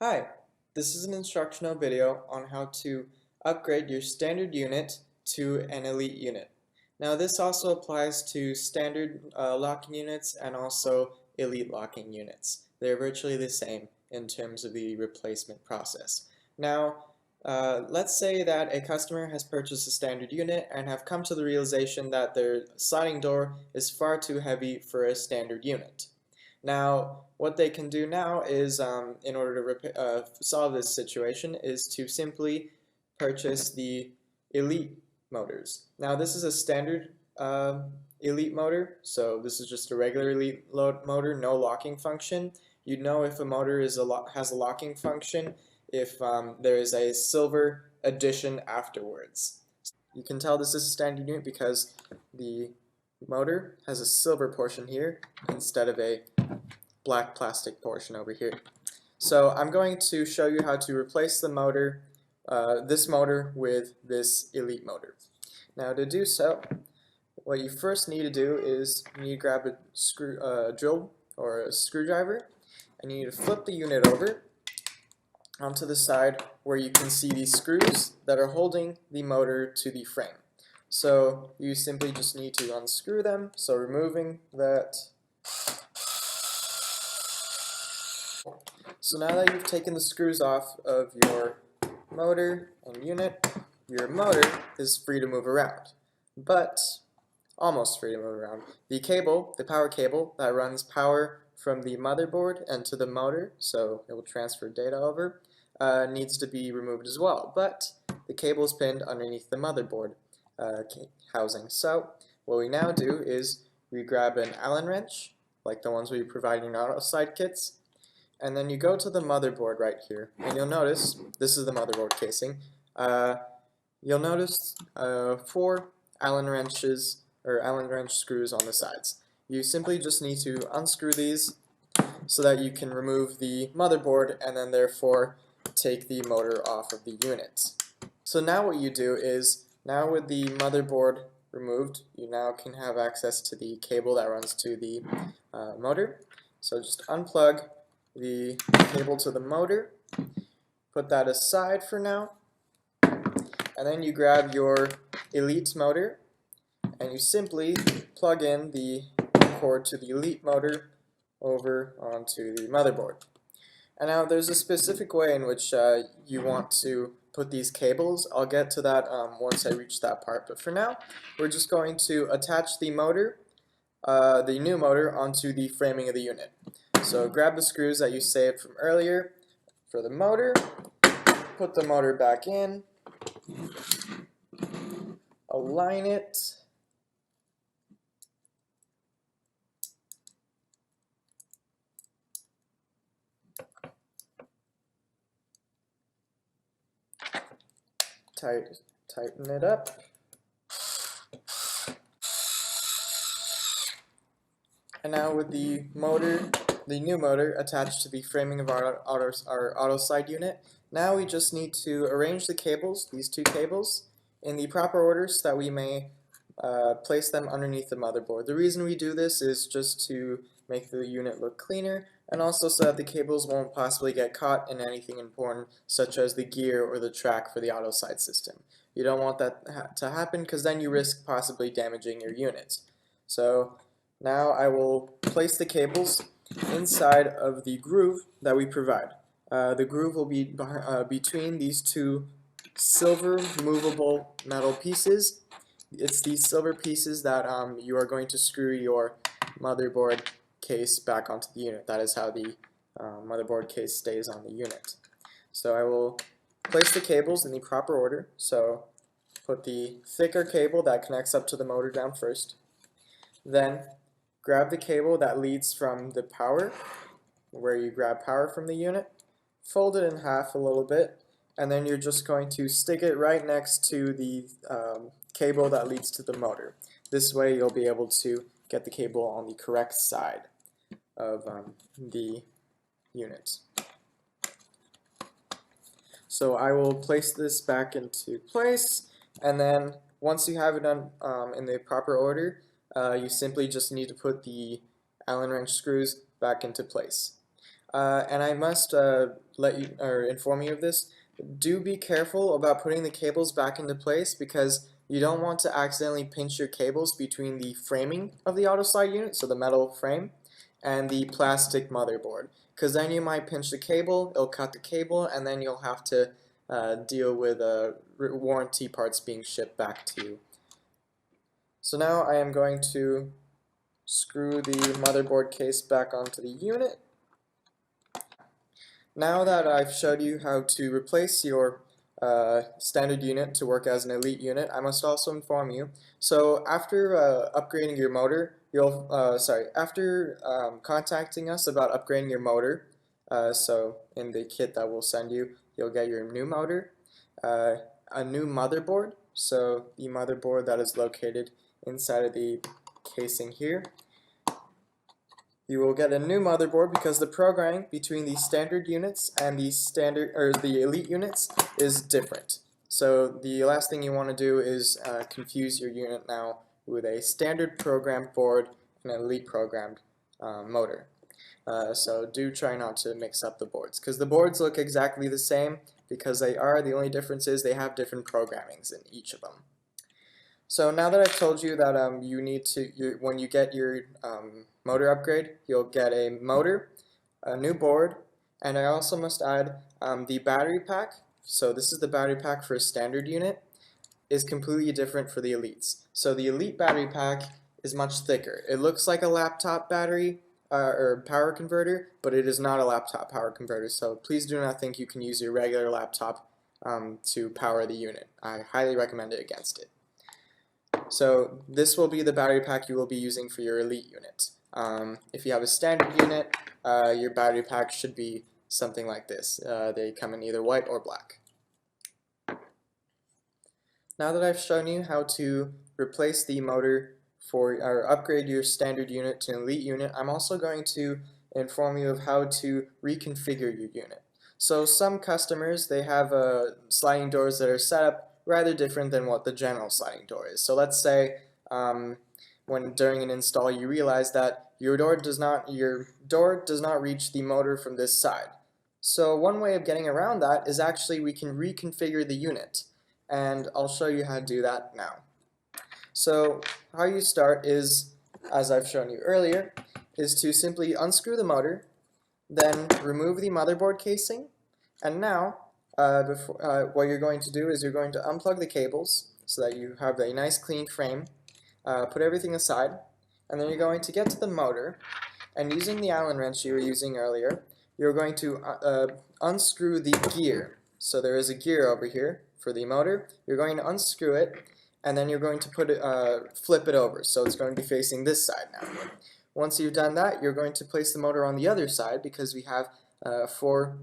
Hi, this is an instructional video on how to upgrade your standard unit to an elite unit. Now this also applies to standard locking units and also elite locking units. They're virtually the same in terms of the replacement process. Now let's say that a customer has purchased a standard unit and have come to the realization that their sliding door is far too heavy for a standard unit. Now, what they can do now is, in order to solve this situation, is to simply purchase the Elite motors. Now, this is a standard Elite motor, so this is just a regular Elite motor, no locking function. You'd know if a motor has a locking function if there is a silver addition afterwards. You can tell this is a standard unit because the motor has a silver portion here instead of a black plastic portion over here. So I'm going to show you how to replace the motor, this motor with this Elite motor. Now to do so, what you first need to do is you need to grab a drill or a screwdriver, and you need to flip the unit over onto the side where you can see these screws that are holding the motor to the frame. So you simply just need to unscrew them, so removing that. So now that you've taken the screws off of your motor and unit, your motor is free to move around, but almost free to move around. The cable, the power cable that runs power from the motherboard and to the motor, so it will transfer data over, needs to be removed as well, but the cable is pinned underneath the motherboard housing. So what we now do is we grab an Allen wrench, like the ones we provide in AutoSlide kits, and then you go to the motherboard right here, and you'll notice, this is the motherboard casing, you'll notice 4 Allen wrenches, or Allen wrench screws on the sides. You simply just need to unscrew these so that you can remove the motherboard and then therefore take the motor off of the unit. So now what you do is, now with the motherboard removed, you now can have access to the cable that runs to the motor. So just unplug the cable to the motor, put that aside for now, and then you grab your Elite motor and you simply plug in the cord to the Elite motor over onto the motherboard. And now there's a specific way in which you want to put these cables. I'll get to that once I reach that part, but for now we're just going to attach the motor, the new motor, onto the framing of the unit. So grab the screws that you saved from earlier for the motor, put the motor back in, align it, tighten it up, and now with the motor, the new motor attached to the framing of our AutoSlide unit, now we just need to arrange the cables, these 2 cables, in the proper order so that we may place them underneath the motherboard. The reason we do this is just to make the unit look cleaner, and also so that the cables won't possibly get caught in anything important, such as the gear or the track for the AutoSlide system. You don't want that to happen, because then you risk possibly damaging your unit. So now I will place the cables inside of the groove that we provide. The groove will be between these 2 silver movable metal pieces. It's these silver pieces that you are going to screw your motherboard case back onto the unit. That is how the motherboard case stays on the unit. So I will place the cables in the proper order. So put the thicker cable that connects up to the motor down first. Then grab the cable that leads from the power, where you grab power from the unit, fold it in half a little bit, and then you're just going to stick it right next to the cable that leads to the motor. This way you'll be able to get the cable on the correct side of the unit. So I will place this back into place, and then once you have it done in the proper order, you simply just need to put the Allen wrench screws back into place. and I must let you or inform you of this. Do be careful about putting the cables back into place because you don't want to accidentally pinch your cables between the framing of the AutoSlide unit, so the metal frame, and the plastic motherboard. Because then you might pinch the cable, it'll cut the cable, and then you'll have to deal with warranty parts being shipped back to you. So now I am going to screw the motherboard case back onto the unit. Now that I've showed you how to replace your standard unit to work as an elite unit, I must also inform you. So after upgrading your motor, after contacting us about upgrading your motor, so in the kit that we'll send you, you'll get your new motor, a new motherboard, so the motherboard that is located inside of the casing here. You will get a new motherboard because the programming between the standard units and the elite units is different. So the last thing you want to do is confuse your unit now with a standard programmed board and an elite programmed motor. So do try not to mix up the boards because the boards look exactly the same because they are. The only difference is they have different programmings in each of them. So now that I've told you that when you get your motor upgrade, you'll get a motor, a new board, and I also must add the battery pack. So this is the battery pack for a standard unit, is completely different for the elites. So the elite battery pack is much thicker. It looks like a laptop battery or power converter, but it is not a laptop power converter. So please do not think you can use your regular laptop to power the unit. I highly recommend it against it. So this will be the battery pack you will be using for your elite unit. If you have a standard unit, your battery pack should be something like this. They come in either white or black. Now that I've shown you how to replace the motor or upgrade your standard unit to an elite unit, I'm also going to inform you of how to reconfigure your unit. So some customers, they have sliding doors that are set up rather different than what the general sliding door is. So let's say during an install you realize that your door does not reach the motor from this side. So one way of getting around that is actually we can reconfigure the unit, and I'll show you how to do that now. So how you start is, as I've shown you earlier, is to simply unscrew the motor, then remove the motherboard casing, and now what you're going to do is you're going to unplug the cables so that you have a nice clean frame, put everything aside, and then you're going to get to the motor, and using the Allen wrench you were using earlier, you're going to unscrew the gear. So there is a gear over here for the motor. You're going to unscrew it, and then you're going to flip it over, so it's going to be facing this side now. Once you've done that, you're going to place the motor on the other side because we have 4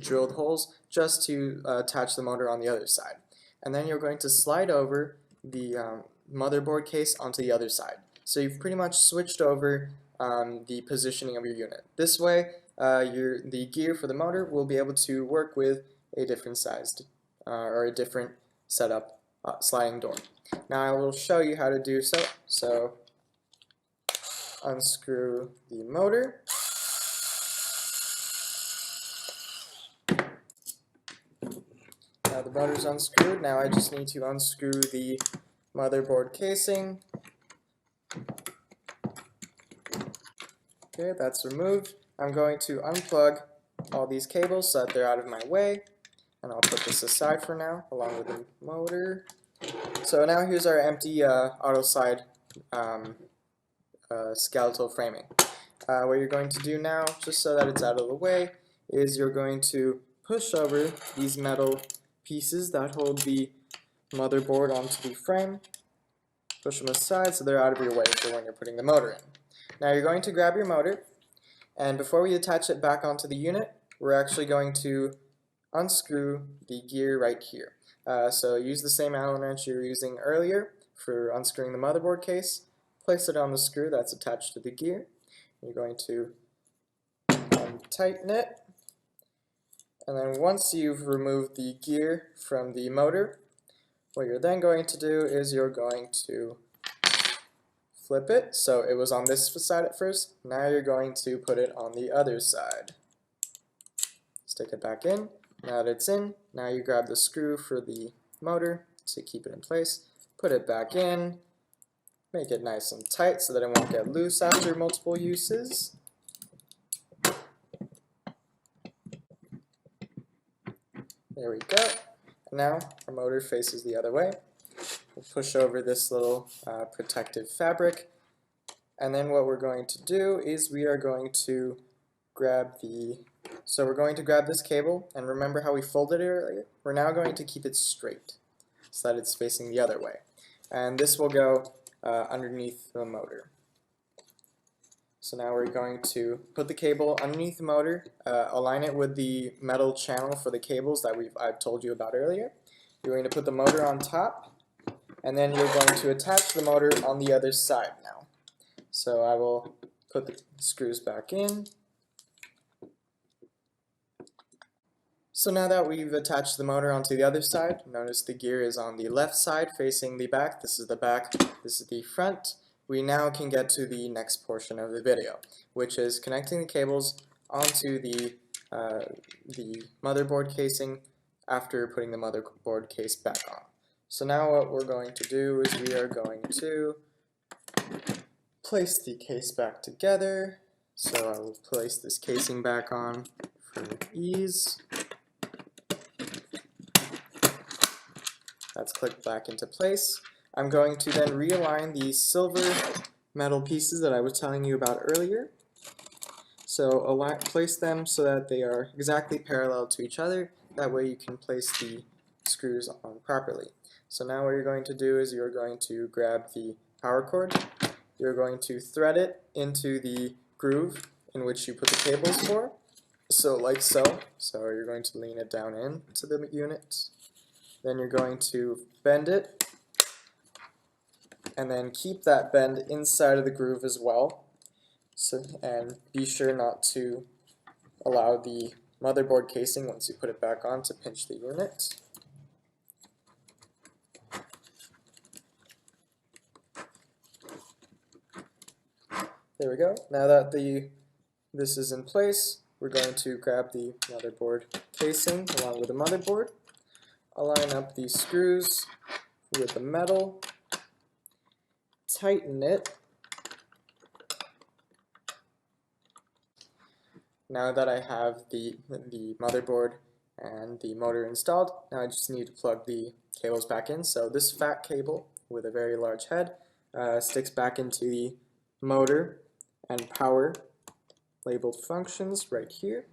drilled holes just to attach the motor on the other side. And then you're going to slide over the motherboard case onto the other side. So you've pretty much switched over the positioning of your unit. This way, the gear for the motor will be able to work with a different sized or a different setup sliding door. Now I will show you how to do so. So unscrew the motor. Now the motor's unscrewed. Now I just need to unscrew the motherboard casing. Okay, that's removed. I'm going to unplug all these cables so that they're out of my way, and I'll put this aside for now along with the motor. So now here's our empty AutoSlide skeletal framing. What you're going to do now, just so that it's out of the way, is you're going to push over these metal pieces that hold the motherboard onto the frame. Push them aside so they're out of your way for when you're putting the motor in. Now you're going to grab your motor, and before we attach it back onto the unit, we're actually going to unscrew the gear right here. So use the same Allen wrench you were using earlier for unscrewing the motherboard case. Place it on the screw that's attached to the gear. You're going to tighten it, and then once you've removed the gear from the motor, what you're then going to do is you're going to flip it. So it was on this side at first. Now you're going to put it on the other side. Stick it back in. Now that it's in, now you grab the screw for the motor to keep it in place. Put it back in. Make it nice and tight so that it won't get loose after multiple uses. There we go. Now our motor faces the other way. We'll push over this little protective fabric, and then what we're going to do is we are going to grab this cable, and remember how we folded it earlier? We're now going to keep it straight so that it's facing the other way, and this will go underneath the motor. So now we're going to put the cable underneath the motor, align it with the metal channel for the cables that I've told you about earlier. You're going to put the motor on top, and then you're going to attach the motor on the other side now. So I will put the screws back in. So now that we've attached the motor onto the other side, notice the gear is on the left side facing the back. This is the back, this is the front. We now can get to the next portion of the video, which is connecting the cables onto the motherboard casing after putting the motherboard case back on. So now what we're going to do is we are going to place the case back together. So I will place this casing back on for ease. That's clicked back into place. I'm going to then realign the silver metal pieces that I was telling you about earlier. So place them so that they are exactly parallel to each other. That way you can place the screws on properly. So now what you're going to do is you're going to grab the power cord. You're going to thread it into the groove in which you put the cables for. So like so. So you're going to lean it down into the unit. Then you're going to bend it, and then keep that bend inside of the groove as well. So, and be sure not to allow the motherboard casing, once you put it back on, to pinch the unit. There we go. Now that this is in place, we're going to grab the motherboard casing along with the motherboard, align up these screws with the metal, tighten it. Now that I have the motherboard and the motor installed, now I just need to plug the cables back in. So this fat cable with a very large head sticks back into the motor and power labeled functions right here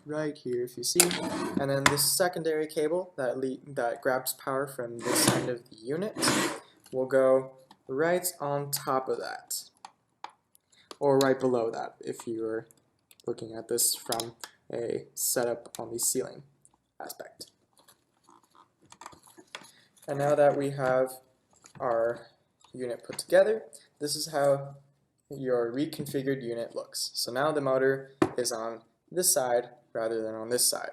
if you see, and then this secondary cable that grabs power from this end of the unit will go right on top of that, or right below that if you are looking at this from a setup on the ceiling aspect. And now that we have our unit put together, this is how your reconfigured unit looks. So now the motor is on this side rather than on this side.